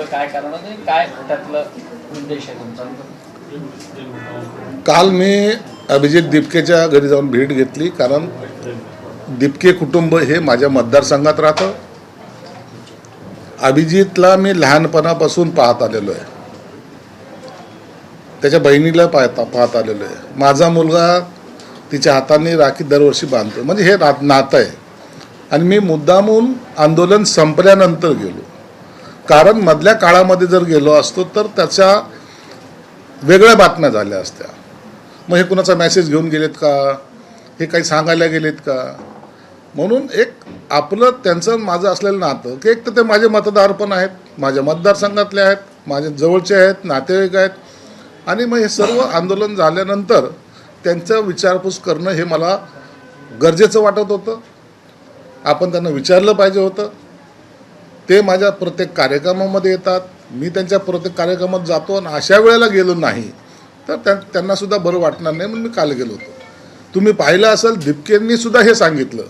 काय कारण होतं, काय त्यातलं उद्देश आहे तुमचा? काल मी अभिजित दिपकेच्या घरी जाऊन भेट घेतली, कारण दिपके कुटुंब हे माझ्या मतदारसंघात राहतं. अभिजितला मी लहानपणापासून पाहत आलेलो आहे, त्याच्या बहिणीला पाहत आलेलो आहे. माझा मुलगा तिच्या हाताने राखी दरवर्षी बांधतो, म्हणजे हे नातं आहे. आणि मी मुद्दामून आंदोलन संपल्यानंतर गेलो, कारण मधल्या काळामध्ये जर गेलो असतो तर त्याच्या वेगळ्या बातम्या झाल्या असत्या. मग हे कुणाचा मेसेज घेऊन गेलेत का, हे काही सांगायला गेलेत का. म्हणून एक आपलं त्यांचं माझं असलेलं नातं, की एक तर ते माझे मतदार पण आहेत, माझ्या मतदारसंघातले आहेत, माझे जवळचे आहेत, नातेवाईक आहेत. आणि मग हे सर्व आंदोलन झाल्यानंतर त्यांचं विचारपूस करणं हे मला गरजेचं वाटत होतं. आपण त्यांना विचारलं पाहिजे होतं. ते माझ्या प्रत्येक कार्यक्रमामध्ये येतात, मी त्यांच्या प्रत्येक कार्यक्रमात जातो, आणि अशा वेळेला गेलो नाही तर त्यांनासुद्धा बरं वाटणार नाही, म्हणून मी काल गेलो होतो. तुम्ही पाहिलं असेल, दिपकेंनी सुद्धा हे सांगितलं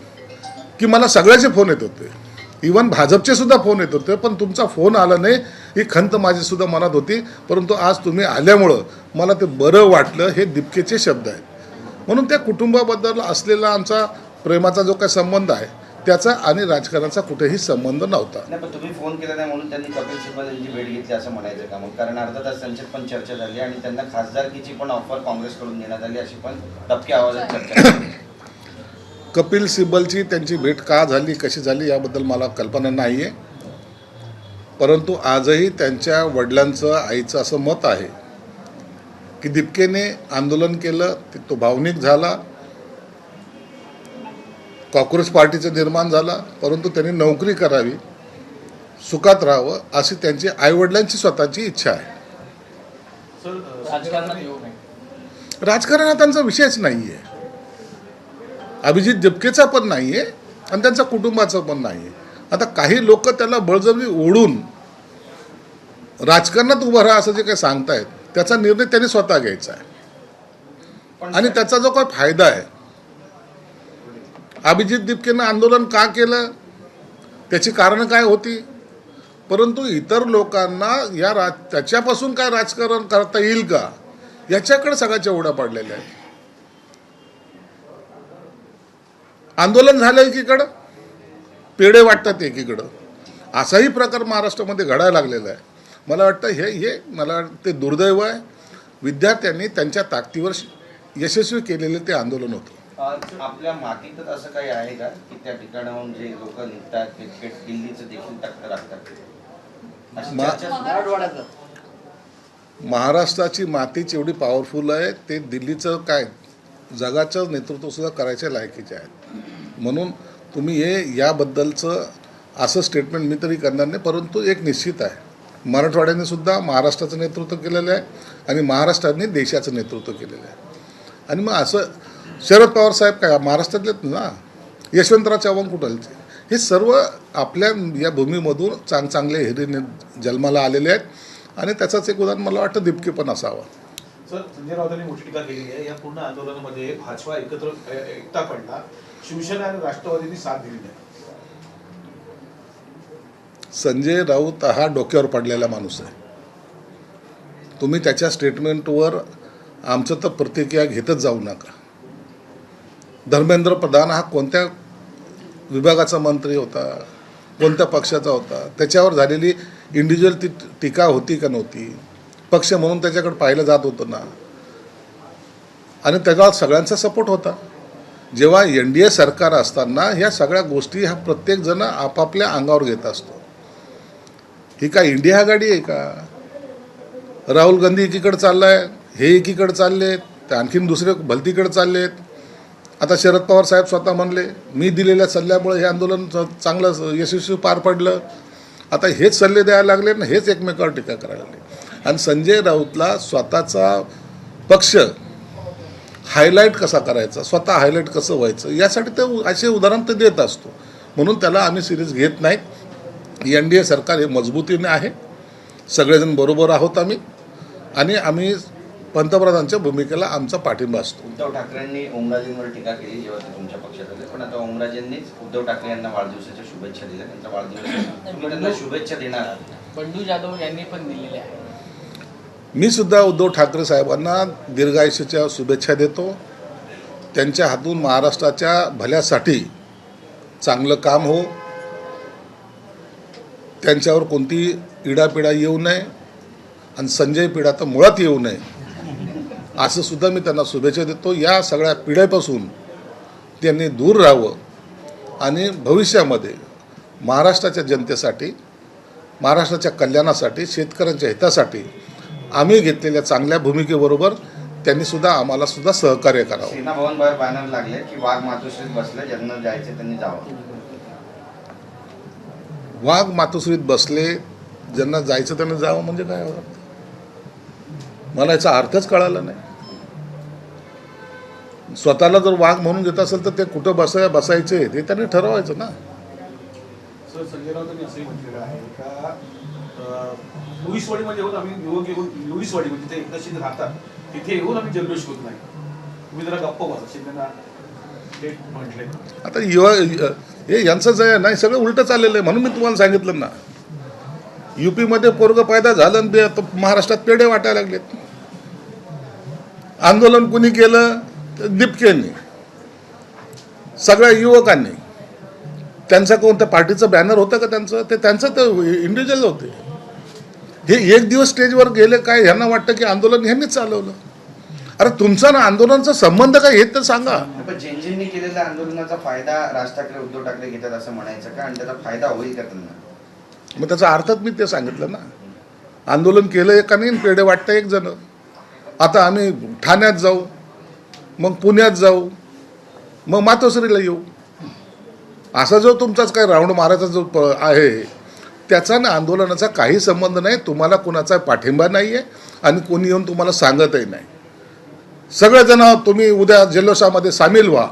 की मला सगळ्याचे फोन येत होते, इवन भाजपचे सुद्धा फोन येत होते, पण तुमचा फोन आला नाही ही खंत माझीसुद्धा मनात होती. परंतु आज तुम्ही आल्यामुळं मला ते बरं वाटलं. हे दिपकेचे शब्द आहेत. म्हणून त्या कुटुंबाबद्दल असलेला आमचा प्रेमाचा जो काही संबंध आहे त्याचा आणि राजकारणाचा कुठेही संबंध नव्हता. नाही, पण तुम्ही फोन केला नाही म्हणून त्यांनी कपिल सिब्बल यांची भेट घेतली असं म्हणायचं का मग? कारण अर्धा तास त्यांच्यात पण चर्चा झाली आणि त्यांना खासदारकीची पण ऑफर काँग्रेसकडून देण्यात आली, अशी पण दबक्या आवाजात चर्चा झाली. कपिल सिब्बलची त्यांची भेट का झाली, कशी झाली याबद्दल मला कल्पना नाही आहे. परंतु आजही त्यांच्या वडिलांचं, आईचं असं मत आहे की दिपकेने आंदोलन केलं, तो भावनिक झाला, कॉक्रोच पार्टीचं निर्माण झाला, परंतु त्यांनी नोकरी करावी, सुखात राहावं अशी त्यांची आईवडिलांची स्वतःची इच्छा आहे. राजकारणात येऊ नये, राजकारण हा त्यांचा विषयच नाही आहे. अभिजित दिपकेचा पण नाही आहे आणि त्यांच्या कुटुंबाचा पण नाही आहे. आता काही लोक त्याला बळजबरी ओढून राजकारणात उभं राहा असं जे काही सांगतायत, त्याचा निर्णय त्यांनी स्वतः घ्यायचा आहे. आणि त्याचा जो काही फायदा आहे, अभिजित दिपकेनं आंदोलन का केलं, त्याची कारणं काय होती, परंतु इतर लोकांना त्याच्यापासून काय राजकारण करता येईल का याच्याकडे सगळ्याच्या उड्या पडलेल्या आहेत. आंदोलन झालं एकीकडं, पेढे वाटतात एकीकडं, असाही प्रकार महाराष्ट्रामध्ये घडायला लागलेला आहे. मला वाटतं हे मला ते दुर्दैव आहे. विद्यार्थ्यांनी त्यांच्या ताकदीवर यशस्वी केलेले ते आंदोलन होतं. आपल्या मातीतच असं काही आहे का की त्या ठिकाणाहून जे लोक निघतात ते दिल्लीचं देखील तख्त राखतात? महाराष्ट्राची मातीच एवढी पॉवरफुल आहे, ते दिल्लीचं काय जगाचं नेतृत्व सुद्धा करायच्या लायकीचे आहेत. म्हणून तुम्ही याबद्दलचं असं स्टेटमेंट मी तरी करणार नाही. परंतु एक निश्चित आहे, मराठवाड्याने सुद्धा महाराष्ट्राचं नेतृत्व केलेलं आहे आणि महाराष्ट्राने देशाचं नेतृत्व केलेलं आहे. आणि मग असं शरद पवार साहेब काय महाराष्ट्रातलेच ना, यशवंतराव चव्हाण कुठलचे, हे सर्व आपल्या या भूमीमधून चांगले हिरे जन्माला आलेले आहेत. आणि त्याचंच एक उदाहरण मला वाटतं दिपके पण असावं. सर, संजय राऊतांनी मोठी टीका केली आहे. या पूर्ण आंदोलनामध्ये भाजपा एकता पडला, शिवसेना आणि राष्ट्रवादींनी साथ दिली नाही. संजय राऊत हा डोक्यावर पडलेला माणूस आहे. तुम्ही त्याच्या स्टेटमेंटवर आमचं तर प्रतिक्रिया घेतच जाऊ नका. धर्मेंद्र प्रधान हा कोणत्या विभागाचा मंत्री होता, कोणत्या पक्षाचा होता, त्याच्यावर झालेली इंडिव्हिज्युअल टीका होती का नव्हती? पक्ष म्हणून त्याच्याकडे पाहिलं जात होतं ना, आणि त्याला सगळ्यांचा सपोर्ट होता. जेव्हा NDA सरकार असताना ह्या सगळ्या गोष्टी हा प्रत्येकजण आपापल्या अंगावर घेत असतो. ही काय इंडिया आघाडी आहे का? राहुल गांधी एकीकडे चाललाय, हे एकीकडे चाललेत, ते आणखीन दुसरे भलतीकडे चाललेत. आता शरद पवार साहेब स्वतः म्हणले, मी दिलेल्या सल्ल्यामुळे हे आंदोलन चांगलं यशस्वी पार पडलं. आता हेच सल्ले द्यायला लागले ना, हेच एकमेकावर टीका करायला लागले. आणि संजय राऊतला स्वतःचा पक्ष हायलाईट कसा करायचा, स्वतः हायलाईट कसं व्हायचं, यासाठी ते असे उदाहरण ते देत असतो. म्हणून त्याला आम्ही सिरीज घेत नाहीत. NDA सरकार हे मजबूतीने आहे, सगळेजण बरोबर आहोत आम्ही, आणि आम्ही पंतप्रधानांच्या भूमिकेला आमचा पाठिंबा असतो. उद्धव ठाकरेंनी ओमराजेंवर टीका केली जेव्हा ते तुमच्या पक्षात आले, पण आता ओमराजेंनीच उद्धव ठाकरे यांना वाढदिवसाच्या शुभेच्छा दिल्या. त्यांचा वाढदिवस तुम्ही त्यांना शुभेच्छा देणार आहात? बंडू जाधव यांनी पण दिलेले आहे. मी सुद्धा उद्धव ठाकरे साहेबांना दीर्घायुष्याच्या शुभेच्छा देतो. त्यांच्या हातून महाराष्ट्राच्या भल्यासाठी चांगलं काम हो, त्यांच्यावर कोणती इडापिडा येऊ नये आणि संजय पिढा तर मुळात येऊ नये असं सुद्धा मी त्यांना शुभेच्छा देतो. या सगळ्या पिढ्यापासून त्यांनी दूर राहावं आणि भविष्यामध्ये महाराष्ट्राच्या जनतेसाठी, महाराष्ट्राच्या कल्याणासाठी, शेतकऱ्यांच्या हितासाठी आम्ही घेतलेल्या चांगल्या भूमिकेबरोबर त्यांनी सुद्धा आम्हाला सुद्धा सहकार्य करावं. सेना भवन बाहेर बॅनर लागले की वाघ मातोश्रीत बसले, ज्यांना जायचे त्यांनी जावं. वाघ मातोश्रीत बसले, ज्यांना जायचं त्यांना जावं म्हणजे काय? मला याचा अर्थच कळाला नाही. स्वतःला जर वाघ म्हणून घेत असेल तर ते कुठं बसायचे ते त्यांनी ठरवायचं ना. सर, संजय राऊतांनी असंही म्हटलेलं आहे का लुईसवाडीमध्ये येऊन आम्ही युवक येऊन लुईसवाडी म्हणजे तिथे एकदाशी राहतात तिथे येऊन आम्ही जल्लोष होत नाही, तुम्ही जरा गप्प बसा, शिंदेना हे म्हटले. आता हे यांचं जे नाही सगळं उलटं चाललेलं आहे. म्हणून मी तुम्हाला सांगितलं ना, युपीमध्ये पोरग पैदा झालं आणि आता महाराष्ट्रात पेढे वाटायला लागलेत. आंदोलन कुणी केलं? दिपकेंनी, सगळ्या युवकांनी. त्यांचा कोणत्या पार्टीचं बॅनर होतं का त्यांचं? ते त्यांचं तर इंडिव्हिज्युअल होते. हे एक दिवस स्टेजवर गेले काय ह्यांना वाटतं की आंदोलन ह्यांनीच चालवलं. अरे तुमचा ना आंदोलनाचा संबंध काय हे तर सांगा. पण जेनजींनी केलेल्या आंदोलनाचा फायदा राज ठाकरे उद्धव ठाकरे घेतात असं म्हणायचं का, आणि त्याचा फायदा होईल का त्यांना? मग त्याचा अर्थच मी ते सांगितलं ना. आंदोलन केलं एकाने, पेढे वाटतं एक जण. आता आम्ही ठाण्यात जाऊ, मग पुण्यात जाऊ, मग मातोश्रीला येऊ. असा जो तुमचाच काय राऊंड मारायचा जो आहे त्याचा ना आंदोलनाचा काही संबंध नाही. तुम्हाला कोणाचा पाठिंबा नाही आहे आणि कोणी येऊन तुम्हाला सांगतही नाही. सगळेजण तुम्ही उद्या जल्लोषामध्ये सामील व्हा.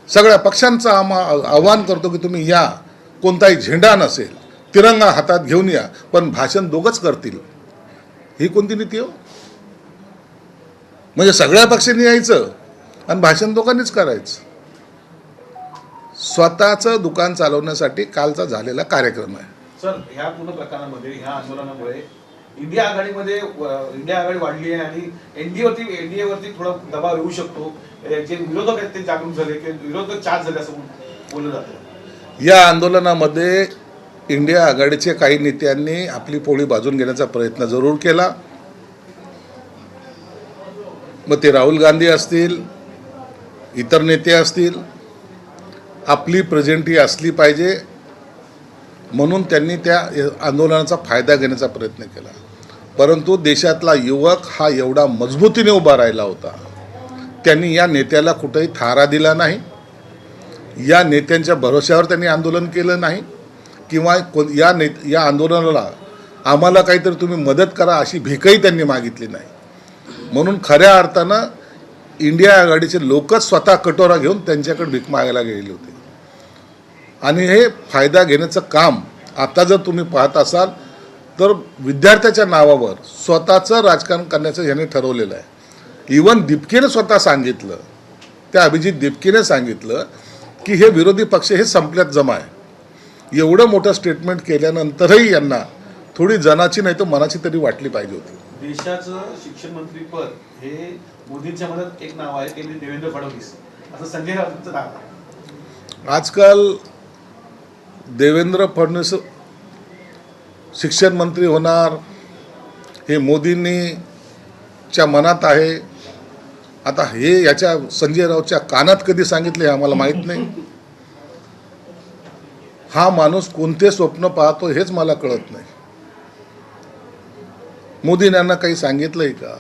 सगळ्या पक्षांचं आवाहन करतो की तुम्ही या. कोणताही झेंडा नसेल, तिरंगा हातात घेऊन या, पण भाषण दोघंच करतील. ही कोणती नीती हो? म्हणजे सगळ्या पक्षांनी यायचं आणि भाषण दोघांनीच करायचं. स्वतःचं दुकान चालवण्यासाठी कालचा झालेला कार्यक्रम आहे. सर, ह्या पूर्ण प्रकारामध्ये ह्या आंदोलनामुळे इंडिया आघाडी वाढली आहे आणि एनडीएवरती थोडा दबाव येऊ शकतो. जे विरोधक आहेत ते जागरूक झाले की विरोधक चार्ज झाले असं बोललं जातं. या आंदोलनामध्ये इंडिया आघाडीचे काही नेत्यांनी आपली पोळी बाजून घेण्याचा प्रयत्न जरूर केला. मग ते राहुल गांधी असतील, इतर नेते असतील. आपली प्रेझेंटी असली पाहिजे म्हणून त्यांनी त्या आंदोलनाचा फायदा घेण्याचा प्रयत्न केला. परंतु देशातला युवक हा एवढा मजबूतीने उभा राहिला होता. त्यांनी या नेत्याला कुठेही थारा दिला नाही. या नेत्यांच्या भरोश्यावर त्यांनी आंदोलन केलं नाही किंवा या आंदोलनाला आम्हाला काहीतरी तुम्ही मदत करा अशी भीकही त्यांनी मागितली नाही. म्हणून खऱ्या अर्थानं इंडिया आघाडीचे लोकच स्वतः कटोरा घेऊन त्यांच्याकडे भीक मागायला गेलेले होते. आणि हे फायदा घेण्याचं काम आता जर तुम्ही पाहत असाल तर विद्यार्थ्याच्या नावावर स्वतःचं राजकारण करण्याचं याने ठरवलेलं आहे. इवन दिपकेने स्वतः सांगितलं, त्या अभिजित दिपकेने सांगितलं की हे विरोधी पक्ष हे संपल्यात जमा आहे. एवढं मोठं स्टेटमेंट केल्यानंतरही यांना थोडी जनाची नाही तर मनाची तरी वाटली पाहिजे होती. देशाचं शिक्षण मंत्री पद हे मोदींच्या मनात एक नाव आहे, ते म्हणजे देवेंद्र फडणवीस, असं संजय राऊतांचं नाव आहे. आजकाल देवेंद्र फडणवीस शिक्षण मंत्री होणार हे मोदींच्या मनात आहे. आता हे याच्या संजय राऊतच्या कानात कधी सांगितले हे आम्हाला माहीत नाही. हा माणूस कोणते स्वप्न पाहतो हेच मला कळत नाही. मोदींनी यांना काही सांगितलंय का?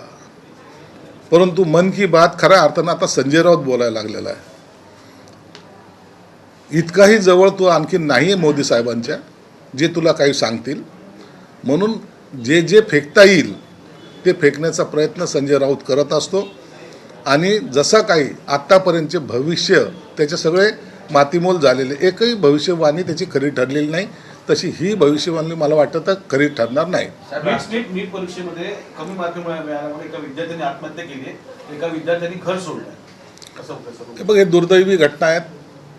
परंतु मन की बात खऱ्या अर्थानं आता संजय राऊत बोलायला लागलेला आहे. इतकाही जवळ तो आणखी नाही आहे मोदी साहेबांच्या, जे तुला काही सांगतील. म्हणून जे जे फेकता येईल ते फेकण्याचा प्रयत्न संजय राऊत करत असतो. आणि जसं काही आत्तापर्यंतचे भविष्य त्याचे सगळे मातीमोल झालेले, एकही भविष्यवाणी त्याची खरी ठरलेली नाही. तशी ही भविष्यवाणी मला वाटतं खरी ठरणार नाही. नीट परीक्षेमध्ये कमी मार्क मिळाल्यामुळे एका विद्यार्थ्याने आत्महत्या केली, एका विद्यार्थ्यांनी घर सोडलं. कसं होतं सर? हे बघ, हे दुर्दैवी घटना आहेत.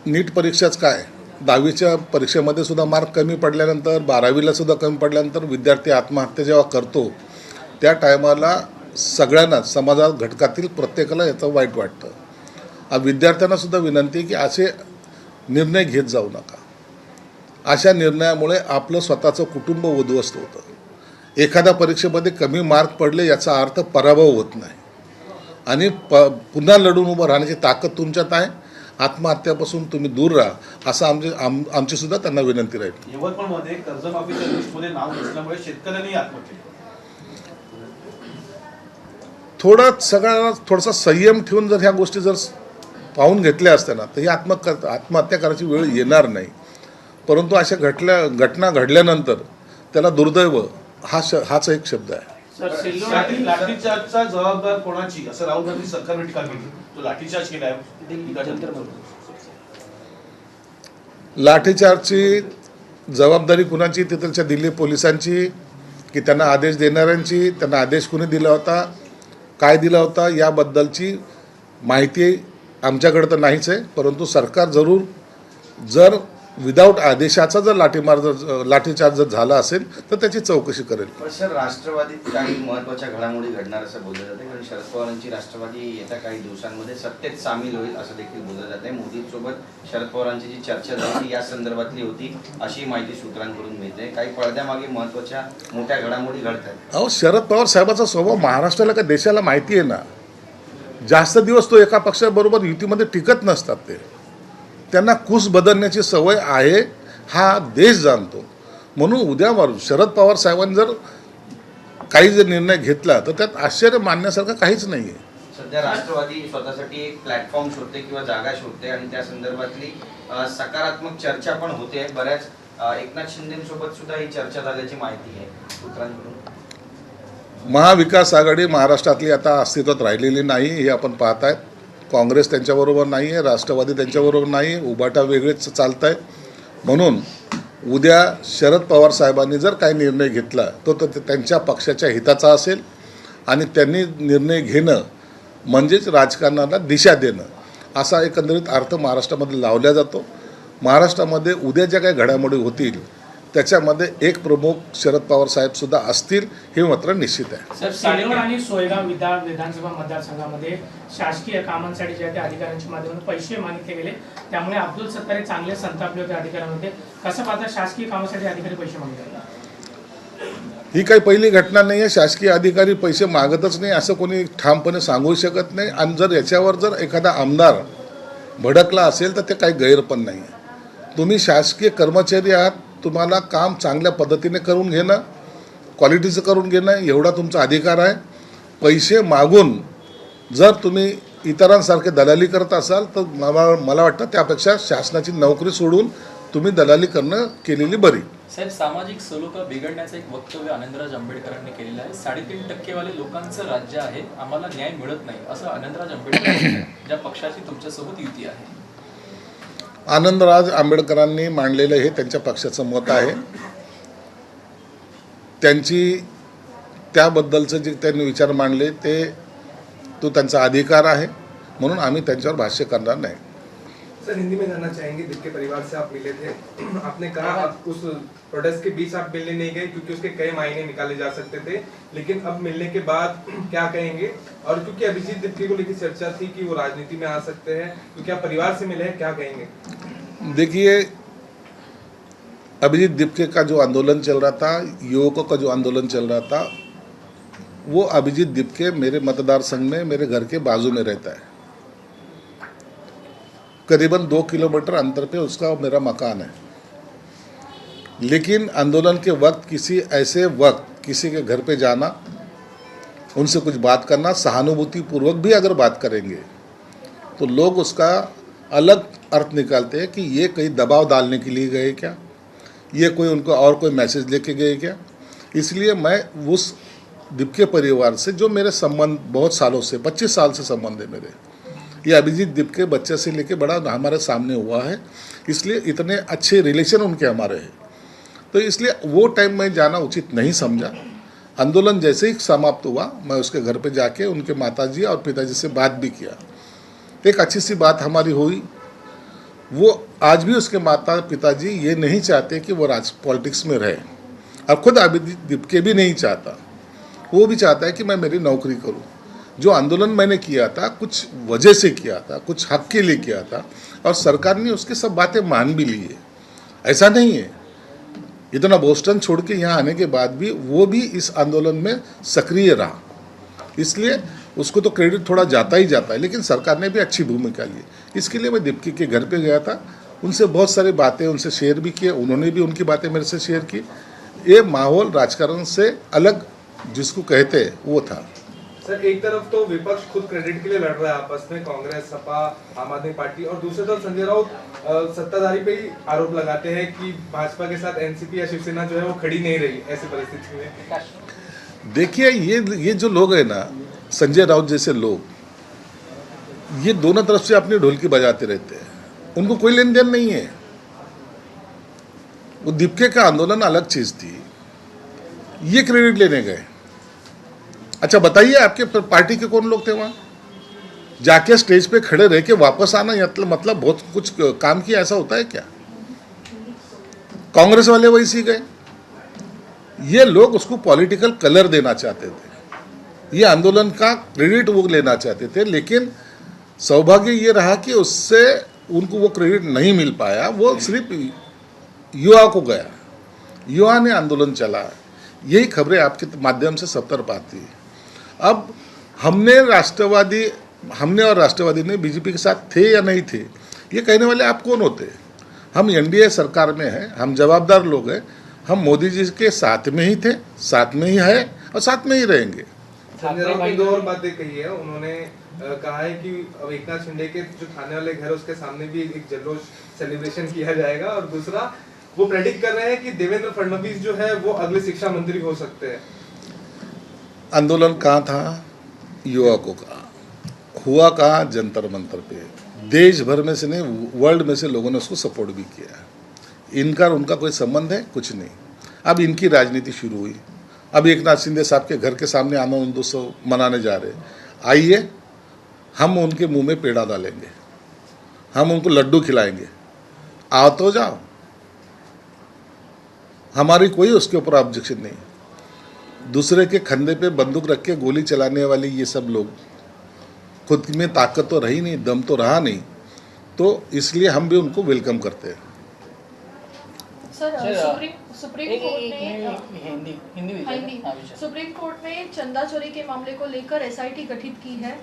नीट परीक्षाच काय, 10वीच्या परीक्षेमध्ये सुद्धा मार्क कमी पडल्यानंतर 12वीला सुद्धा कमी पडल्यानंतर विद्यार्थी आत्महत्या जेव्हा करतो त्या टायमाला सगळ्यांनाच समाजात घटकातील प्रत्येकाला याचं वाईट वाटतं. विद्यार्थ्यांना सुद्धा विनंती आहे की असे निर्णय घेत जाऊ नका. अशा निर्णयामुळे आपलं स्वतःचं कुटुंब उद्ध्वस्त होतं. एखाद्या परीक्षेमध्ये कमी मार्क पडले याचा अर्थ पराभव होत नाही आणि पुन्हा लढून उभं राहण्याची ताकद तुमच्यात आहे. आत्महत्यापासून तुम्ही दूर राहा असं आमची सुद्धा त्यांना विनंती राहील. यवतमाळमध्ये कर्जमाफीच्या लिस्टमध्ये नाव नसल्यामुळे शेतकऱ्यांनी आत्महत्या केली. थोडासा संयम ठेवून जर ह्या गोष्टी जर पाहून घेतल्या असत्या ना तर ही आत्महत्या करायची वेळ येणार नाही. परंतु अशा घटना घडल्यानंतर त्याला दुर्दैव हाच एक शब्द आहे. लाठीचार्जचा जबाबदार कोणाची असं राहुल गांधी सरकारने टीका केली. तो लाठीचार्ज केलाय लाठीचार्जची जबाबदारी कुणाची? तिथलच्या दिल्ली पोलिसांची की त्यांना आदेश देणाऱ्यांची? त्यांना आदेश कुणी दिला होता, काय दिला होता याबद्दलची माहिती आमच्याकडे तर नाहीच आहे. परंतु सरकार जर विदाऊट आदेशाचा जर लाठीचार्ज जर झाला असेल तर त्याची चौकशी करेल. पण सर, राष्ट्रवादीत काही महत्त्वाच्या घडामोडी घडणार असं बोललं जाते, कारण शरद पवारांची राष्ट्रवादी येत्या काही दिवसांमध्ये सत्तेत सामील होईल असं देखील बोललं जाते. मोदींसोबत शरद पवारांची जी चर्चा झाली या संदर्भातली होती अशी माहिती सूत्रांकडून मिळते. काही पडद्यामागे महत्त्वाच्या मोठ्या घडामोडी घडत आहेत. अहो, शरद पवार साहेबाचा स्वभाव महाराष्ट्राला का देशाला माहिती आहे ना. जास्त दिवस तो एका पक्षाबरोबर युतीमध्ये टिकत नसतात. त्यांना कूस बदलण्याची सवय आहे हा देश जाणतो. म्हणून उद्या शरद पवार साहेबांनी जर काही जर निर्णय घेतला तर त्यात आश्चर्य मानण्यासारखं काहीच नाही आहे. सध्या राष्ट्रवादी स्वतःसाठी एक प्लॅटफॉर्म शोधते किंवा जागा शोधते आणि त्या संदर्भातली सकारात्मक चर्चा पण होते. बऱ्याच एकनाथ शिंदेसोबत सुद्धा ही चर्चा झाल्याची माहिती आहे सूत्रांकडून. महाविकास आघाडी महाराष्ट्रातली आता अस्तित्वात राहिलेली नाही हे आपण पाहत आहेत. काँग्रेस त्यांच्याबरोबर नाही आहे, राष्ट्रवादी त्यांच्याबरोबर नाही आहे, उभाटा वेगळेच चालत आहे. म्हणून उद्या शरद पवार साहेबांनी जर काही निर्णय घेतला तो त्यांच्या पक्षाच्या हिताचा असेल आणि त्यांनी निर्णय घेणं म्हणजेच राजकारणाला दिशा देणं असा एकंदरीत अर्थ महाराष्ट्रामध्ये लावला जातो. महाराष्ट्रामध्ये उद्या ज्या काही घडामोडी होतील त्याच्यामध्ये एक प्रमुख शरद पवार साहेब सुद्धा असतील हे मात्र निश्चित आहे. सर, सिल्लोड आणि सोयगाव विधानसभा मतदारसंघामध्ये शासकीय कामांसाठी ज्या त्या अधिकाऱ्यांच्या माध्यमातून पैसे मागितले गेले, त्यामुळे अब्दुल सत्तार चांगले संतापले होते अधिकाऱ्यांमध्ये. कसं पाहता शासकीय कामासाठी अधिकारी पैसे मागतात? ही काही पहिली घटना नाही आहे. शासकीय अधिकारी पैसे मागतच नाही असं कोणी ठामपणे सांगू शकत नाही. आणि जर याच्यावर जर एखादा आमदार भडकला असेल तर ते काही गैर पण नाही आहे. तुम्ही शासकीय कर्मचारी आहात, तुम्हाला काम चांगल्या पद्धतीने करून घेणं, क्वालिटीचं करून घेणं एवढा तुमचा अधिकार आहे. पैसे मागून जर तुम्ही इतरांसारखे दलाली करत असाल तर मला वाटतं त्यापेक्षा शासनाची नोकरी सोडून तुम्ही दलाली करणं केलेली बरी. साहेब, सामाजिक सलोखा बिघडण्याचं एक वक्तव्य आनंदराज आंबेडकरांनी केलेलं आहे. 3.5% वाले लोकांचं राज्य आहे, आम्हाला न्याय मिळत नाही असं आनंदराज आंबेडकर ज्या पक्षाची तुमच्यासोबत युती आहे. आनंदराज आंबेडकरांनी मांडलेलं हे त्यांच्या पक्षाचं मत आहे. त्याबद्दलचं जे त्यांनी विचार मांडले तो त्यांचा अधिकार आहे. म्हणून आम्ही त्यांच्यावर भाष्य करणार नाही. सर, हिंदी में जानना चाहेंगे, जिसके परिवार से आप मिले थे, आपने कहा आप उस प्रोटेस्ट के बीच आप मिलने नहीं गए क्योंकि उसके कई मायने निकाले जा सकते थे, लेकिन अब मिलने के बाद क्या कहेंगे? और क्योंकि अभिजीत दिप्के को लेकर चर्चा थी कि वो राजनीति में आ सकते हैं, क्योंकि आप परिवार से मिले हैं, क्या कहेंगे? देखिए, अभिजीत दिप्के का जो आंदोलन चल रहा था, युवकों का जो आंदोलन चल रहा था, वो अभिजीत दिप्के मेरे मतदार संघ में मेरे घर के बाजू में रहता है. करीबन 2 किलोमीटर अंतर पे उसका मेरा मकान है. लेकिन आंदोलन के वक्त किसी के घर पे जाना, उनसे कुछ बात करना, सहानुभूतिपूर्वक भी अगर बात करेंगे तो लोग उसका अलग अर्थ निकालते हैं कि ये कहीं दबाव डालने के लिए गए क्या, ये कोई उनको और कोई मैसेज लेके गए क्या. इसलिए मैं उस दिप्के परिवार से जो मेरे संबंध बहुत सालों से 25 साल से संबंध है मेरे, ये अभिजीत दिप्के बच्चे से लेके बड़ा हमारे सामने हुआ है, इसलिए इतने अच्छे रिलेशन उनके हमारे हैं. तो इसलिए वो टाइम में जाना उचित नहीं समझा. आंदोलन जैसे ही समाप्त हुआ मैं उसके घर पे जाके उनके माताजी और पिताजी से बात भी किया. एक अच्छी सी बात हमारी हुई. वो आज भी उसके माता पिताजी ये नहीं चाहते कि वो पॉलिटिक्स में रहे, और खुद अभिजीत दीपके भी नहीं चाहता। वो भी चाहता है कि मैं मेरी नौकरी करूं। जो आंदोलन मैंने किया था कुछ वजह से किया था, कुछ हक के लिए किया था, और सरकार ने उसकी सब बातें मान भी ली है। ऐसा नहीं है, इतना बोस्टन छोड़ के यहाँ आने के बाद भी वो भी इस आंदोलन में सक्रिय रहा, इसलिए उसको तो क्रेडिट थोड़ा जाता ही जाता है। लेकिन सरकार ने भी अच्छी भूमिका ली। इसके लिए मैं दीपकी के घर पे गया था, उनसे बहुत सारी बातें उनसे शेयर भी किए, उन्होंने भी उनकी बातें मेरे से शेयर की। ये माहौल राजकारण से अलग जिसको कहते हैं वो था। सर, एक तरफ तो विपक्ष खुद क्रेडिट के लिए लड़ रहा है आपस में, कांग्रेस, सपा, आम आदमी पार्टी, और दूसरी तरफ संजय राउत सत्ताधारी पे ही आरोप लगाते हैं कि भाजपा के साथ एनसीपी या शिवसेना जो है वो खड़ी नहीं रही ऐसी परिस्थिति में। देखिए, ये जो लोग हैं ना, संजय राउत जैसे लोग, ये दोनों तरफ से अपनी ढोलकी बजाते रहते हैं, उनको कोई लेन देन नहीं है। वो दीपके का आंदोलन अलग चीज थी, ये क्रेडिट लेने गए। अच्छा बताइए, आपके पार्टी के कौन लोग थे वहां? जाके स्टेज पे खड़े रह के वापस आना मतलब बहुत कुछ काम किया, ऐसा होता है क्या? कांग्रेस वाले वैसे ही गए। ये लोग उसको पॉलिटिकल कलर देना चाहते थे, ये आंदोलन का क्रेडिट वो लेना चाहते थे, लेकिन सौभाग्य ये रहा कि उससे उनको वो क्रेडिट नहीं मिल पाया। वो सिर्फ युवा को गया, युवा ने आंदोलन चला। यही खबरें आपके माध्यम से सब तरफ आती है। अब हमने और राष्ट्रवादी ने बीजेपी के साथ थे या नहीं थे, ये कहने वाले आप कौन होते? हम एनडीए सरकार में हैं, हम जवाबदार लोग हैं, हम मोदी जी के साथ में ही थे, साथ में ही है और साथ में ही रहेंगे। संजय राउत ने दो और बातें कही है। उन्होंने कहा है कि अब एकनाथ शिंदे के जो थाने वाले घर उसके सामने भी एक जल्लोष सेलिब्रेशन किया जाएगा, और दूसरा वो प्रेडिक्ट कर रहे हैं कि देवेंद्र फडणवीस जो है वो अगले शिक्षा मंत्री हो सकते हैं। आंदोलन कहाँ था? युवकों का हुआ कहाँ? जंतर मंतर पे। देश भर में से नहीं, वर्ल्ड में से लोगों ने उसको सपोर्ट भी किया। इनका उनका कोई संबंध है? कुछ नहीं। अब इनकी राजनीति शुरू हुई। अब एकनाथ शिंदे साहब के घर के सामने आनंद उत्सव मनाने जा रहे। आइए, हम उनके मुंह में पेड़ा डालेंगे, हम उनको लड्डू खिलाएंगे, आओ तो जाओ, हमारी कोई उसके ऊपर ऑब्जेक्शन नहीं। दूसरे के कंधे पे बंदूक रख के गोली चलाने वाले ये सब लोग, खुद में ताकत तो रही नहीं, दम तो रहा नहीं, तो इसलिए हम भी उनको वेलकम करते हैं। सुप्रीम कोर्ट ने चंदा चोरी के मामले को लेकर एसआईटी गठित की है।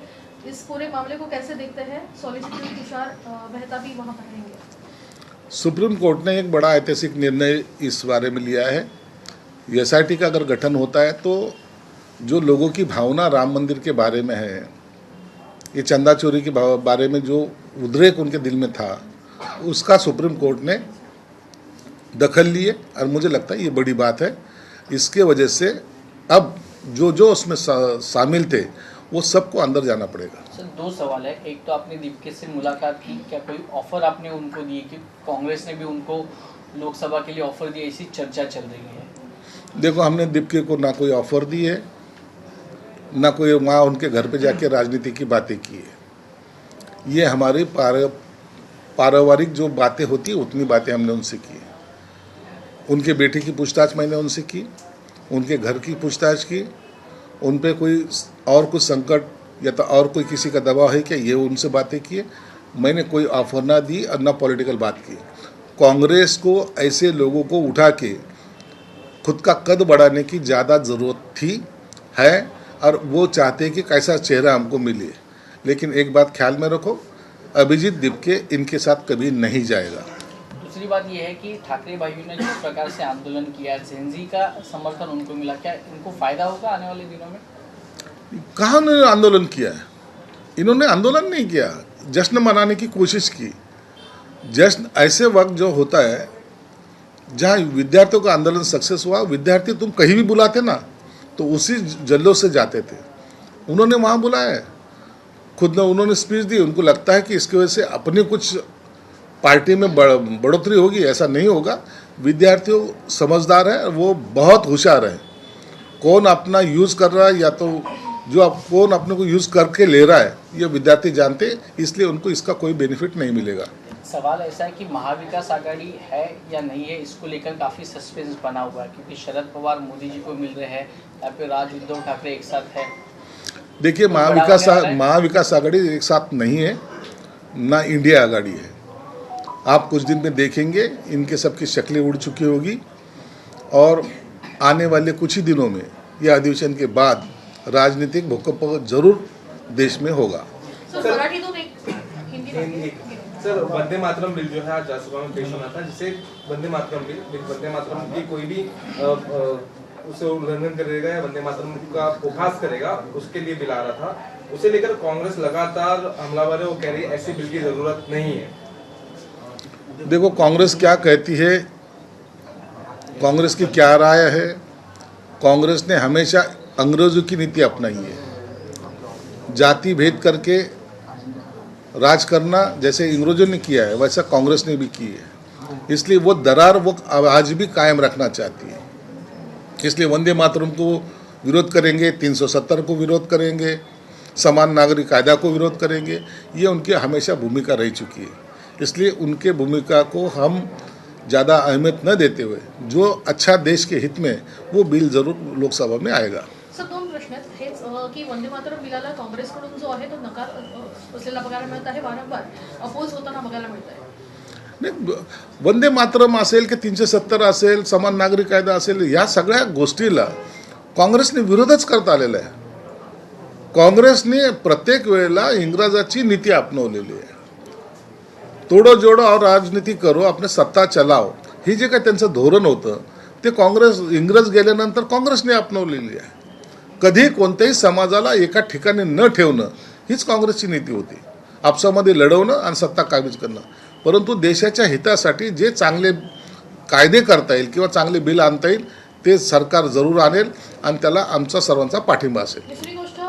इस पूरे मामले को कैसे देखते हैं? सॉलिसिटर तुषार मेहता भी वहां पर रहेंगे। सुप्रीम कोर्ट ने एक बड़ा ऐतिहासिक निर्णय इस बारे में लिया है। एसआईटी का अगर गठन होता है तो जो लोगों की भावना राम मंदिर के बारे में है, ये चंदा चोरी के बारे में जो उद्रेक उनके दिल में था, उसका सुप्रीम कोर्ट ने दखल लिए, और मुझे लगता है ये बड़ी बात है। इसके वजह से अब जो उसमें शामिल थे वो सबको अंदर जाना पड़ेगा। सर, दो सवाल है। एक तो आपने दीपके से मुलाकात की, क्या कोई ऑफर आपने उनको दी कि कांग्रेस ने भी उनको लोकसभा के लिए ऑफर दी, ऐसी चर्चा चल रही है? देखो, हमने दीपके को ना कोई ऑफर दी है, ना कोई वहाँ उनके घर पे जाके राजनीति की बातें की है। ये हमारी पारिवारिक जो बातें होती है उतनी बातें हमने उनसे की। उनके बेटे की पूछताछ मैंने उनसे की, उनके घर की पूछताछ की, उन पे कोई और कुछ संकट या तो और कोई किसी का दबाव है क्या, ये उनसे बातें किए। मैंने कोई ऑफर ना दी और ना पॉलिटिकल बात की। कांग्रेस को ऐसे लोगों को उठा के खुद का कद बढ़ाने की ज़्यादा ज़रूरत थी है, और वो चाहते हैं कि कैसा चेहरा हमको मिले। लेकिन एक बात ख्याल में रखो, अभिजीत दीपके इनके साथ कभी नहीं जाएगा। दूसरी बात यह है कि ठाकरे भाइयों ने जिस प्रकार से आंदोलन किया, जेनजी का समर्थन उनको मिला, क्या इनको फायदा होगा आने वाले दिनों में? कहाँ उन्होंने आंदोलन किया है? इन्होंने आंदोलन नहीं किया, जश्न मनाने की कोशिश की। जश्न ऐसे वक्त जो होता है जहाँ विद्यार्थियों का आंदोलन सक्सेस हुआ, विद्यार्थी तुम कहीं भी बुलाते ना तो उसी जल्लों से जाते थे। उन्होंने वहाँ बुलाया, खुद ने उन्होंने स्पीच दी। उनको लगता है कि इसकी वजह से अपने कुछ पार्टी में बढ़ोतरी होगी, ऐसा नहीं होगा। विद्यार्थियों समझदार है, वो बहुत होशियार है। कौन अपना यूज़ कर रहा है या तो कौन अपने को यूज़ करके ले रहा है, ये विद्यार्थी जानते हैं, इसलिए उनको इसका कोई बेनिफिट नहीं मिलेगा। सवाल ऐसा है कि महाविकास आघाड़ी है या नहीं है, इसको लेकर काफ़ी सस्पेंस बना हुआ है, क्योंकि शरद पवार मोदी जी को मिल रहे हैं, या फिर राज उद्धव ठाकरे एक साथ है। देखिए, महाविकास आघाड़ी एक साथ नहीं है, ना इंडिया आघाड़ी है। आप कुछ दिन में देखेंगे इनके सबकी शक्लें उड़ चुकी होगी, और आने वाले कुछ ही दिनों में यह अधिवेशन के बाद राजनीतिक भूकंप जरूर देश में होगा। सर, वंदे मातरम बिल जो है आज राज्यसभा में पेश होना था, जिसे वंदे मातरम की कोई भी उसे उल्लंघन करेगा या वंदे मातरम का उपहास करेगा, उसके लिए बिल आ रहा था। उसे लेकर कांग्रेस लगातार हमलावर है, वो कह रही है ऐसी बिल की जरूरत नहीं है। देखो, कांग्रेस क्या कहती है, कांग्रेस की क्या राय है। कांग्रेस ने हमेशा अंग्रेजों की नीति अपनाई है, जाति भेद करके राज करना जैसे अंग्रेजों ने किया है वैसा कांग्रेस ने भी की है। इसलिए वो दरार वो आज भी कायम रखना चाहती है। इसलिए वंदे मातरम को विरोध करेंगे, 370 को विरोध करेंगे, समान नागरिक कायदा को विरोध करेंगे। ये उनकी हमेशा भूमिका रह चुकी है। इसलिए उनके भूमिका को हम ज़्यादा अहमियत न देते हुए जो अच्छा देश के हित में, वो बिल जरूर लोकसभा में आएगा। सर, दोन प्रश्न आहेत हेच की वंदे मातरम बिलाला काँग्रेसकडून जो आहे तो नकार असलेला बघायला मिळत आहे, वारंवार अपोज होताना बघायला मिळत आहे। नाही, वंदे मातरम असेल की 370 असेल, समान नागरिक कायदा असेल, या सगळ्या गोष्टीला काँग्रेसने विरोधच करता आलेला आहे। काँग्रेसने प्रत्येक वेळेला इंग्रजाची नीती अपनवलेली आहे। तोडो जोडो और राजनीती करो, आपने सत्ता चलाओ, हे जे काय त्यांचं धोरण होतं ते काँग्रेस इंग्रज गेल्यानंतर काँग्रेसने अपनवलेली आहे। कधी कोणत्याही समाजाला एका ठिकाणी न ठेवणं हीच काँग्रेसची नीती होती। आपसामध्ये लढवणं आणि सत्ता काबीज करणं, परंतु देशाच्या हितासाठी जे चांगले कायदे करता येईल किंवा चांगले बिल आणता येईल ते सरकार जरूर आणेल, आणि त्याला आमचा सर्वांचा पाठिंबा असेल। दुसरी गोष्ट,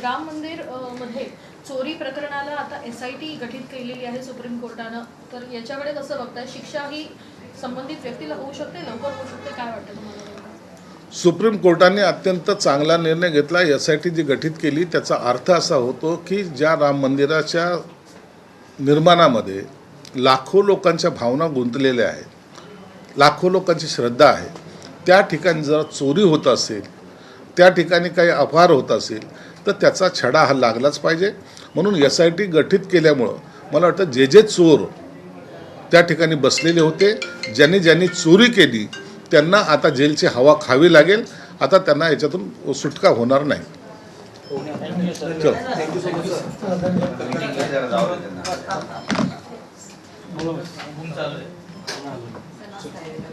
राम मंदिर मध्ये चोरी प्रकरणाला आता SIT गठीत केलेली आहे सुप्रीम कोर्टानं, तर याच्याकडे कसं बघताय? शिक्षा ही संबंधित व्यक्तीला होऊ शकते, लवकर होऊ शकते, काय वाटतं तुम्हाला? सुप्रीम कोर्टाने अत्यंत चांगला निर्णय घेतला। SIT जी गठीत केली त्याचा अर्थ असा होतो की ज्या राम मंदिराच्या निर्माणामध्ये लाखो लोकांच्या भावना गुंतलेल्या आहेत, लाखो लोकांची श्रद्धा आहे, त्या ठिकाणी जर चोरी होत असेल, त्या ठिकाणी काही अपहार होत असेल तर त्याचा छडा हा लागलाच पाहिजे। म्हणून SIT गठीत केल्यामुळं मला वाटतं जे चोर त्या ठिकाणी बसलेले होते, ज्यांनी चोरी केली त्यांना आता जेलची हवा खावी लागेल। आता त्यांना याच्यातून सुटका होणार नाही। चलो, थँक्यू सो मच। जरा जाऊ दे त्यांना।